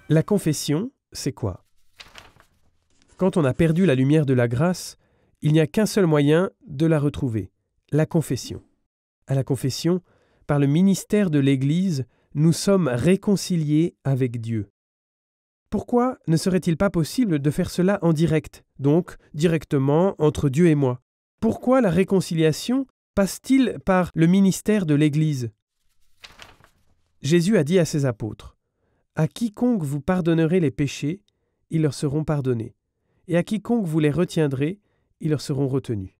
La confession, c'est quoi? Quand on a perdu la lumière de la grâce, il n'y a qu'un seul moyen de la retrouver, la confession. À la confession, par le ministère de l'Église, nous sommes réconciliés avec Dieu. Pourquoi ne serait-il pas possible de faire cela en direct, donc directement entre Dieu et moi? Pourquoi la réconciliation passe-t-il par le ministère de l'Église? Jésus a dit à ses apôtres: « À quiconque vous pardonnerez les péchés, ils leur seront pardonnés, et à quiconque vous les retiendrez, ils leur seront retenus. »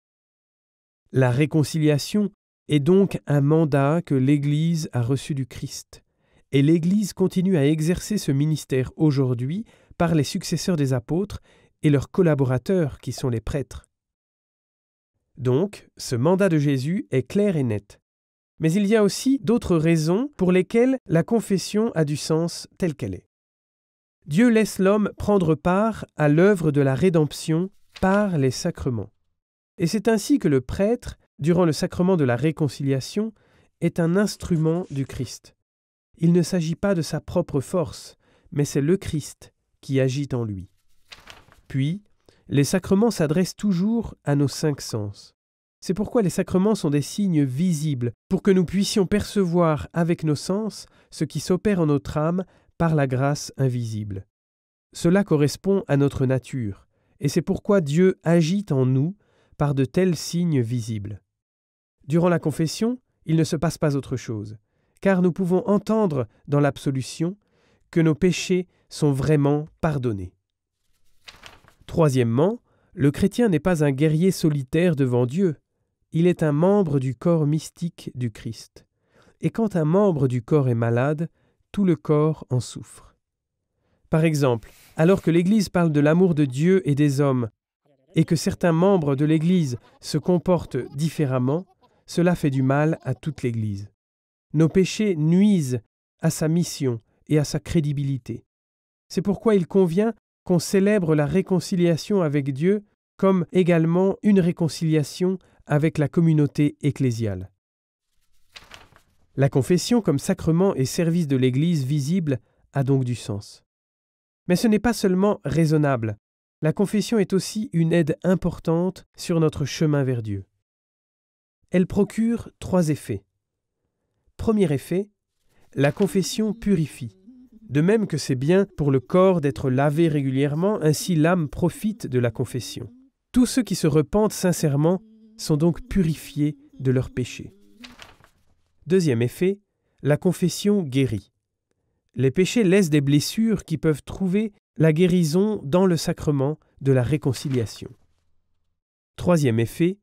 La réconciliation est donc un mandat que l'Église a reçu du Christ, et l'Église continue à exercer ce ministère aujourd'hui par les successeurs des apôtres et leurs collaborateurs qui sont les prêtres. Donc, ce mandat de Jésus est clair et net. Mais il y a aussi d'autres raisons pour lesquelles la confession a du sens telle qu'elle est. Dieu laisse l'homme prendre part à l'œuvre de la rédemption par les sacrements. Et c'est ainsi que le prêtre, durant le sacrement de la réconciliation, est un instrument du Christ. Il ne s'agit pas de sa propre force, mais c'est le Christ qui agit en lui. Puis, les sacrements s'adressent toujours à nos 5 sens. C'est pourquoi les sacrements sont des signes visibles, pour que nous puissions percevoir avec nos sens ce qui s'opère en notre âme par la grâce invisible. Cela correspond à notre nature, et c'est pourquoi Dieu agit en nous par de tels signes visibles. Durant la confession, il ne se passe pas autre chose, car nous pouvons entendre dans l'absolution que nos péchés sont vraiment pardonnés. Troisièmement, le chrétien n'est pas un guerrier solitaire devant Dieu. Il est un membre du corps mystique du Christ. Et quand un membre du corps est malade, tout le corps en souffre. Par exemple, alors que l'Église parle de l'amour de Dieu et des hommes, et que certains membres de l'Église se comportent différemment, cela fait du mal à toute l'Église. Nos péchés nuisent à sa mission et à sa crédibilité. C'est pourquoi il convient qu'on célèbre la réconciliation avec Dieu comme également une réconciliation avec la communauté ecclésiale. La confession comme sacrement et service de l'Église visible a donc du sens. Mais ce n'est pas seulement raisonnable. La confession est aussi une aide importante sur notre chemin vers Dieu. Elle procure 3 effets. Premier effet, la confession purifie. De même que c'est bien pour le corps d'être lavé régulièrement, ainsi l'âme profite de la confession. Tous ceux qui se repentent sincèrement sont donc purifiés de leurs péchés. Deuxième effet, la confession guérit. Les péchés laissent des blessures qui peuvent trouver la guérison dans le sacrement de la réconciliation. Troisième effet,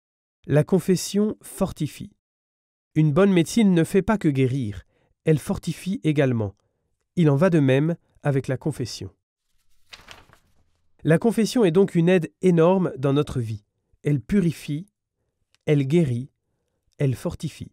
la confession fortifie. Une bonne médecine ne fait pas que guérir, elle fortifie également. Il en va de même avec la confession. La confession est donc une aide énorme dans notre vie. Elle purifie, elle guérit, elle fortifie.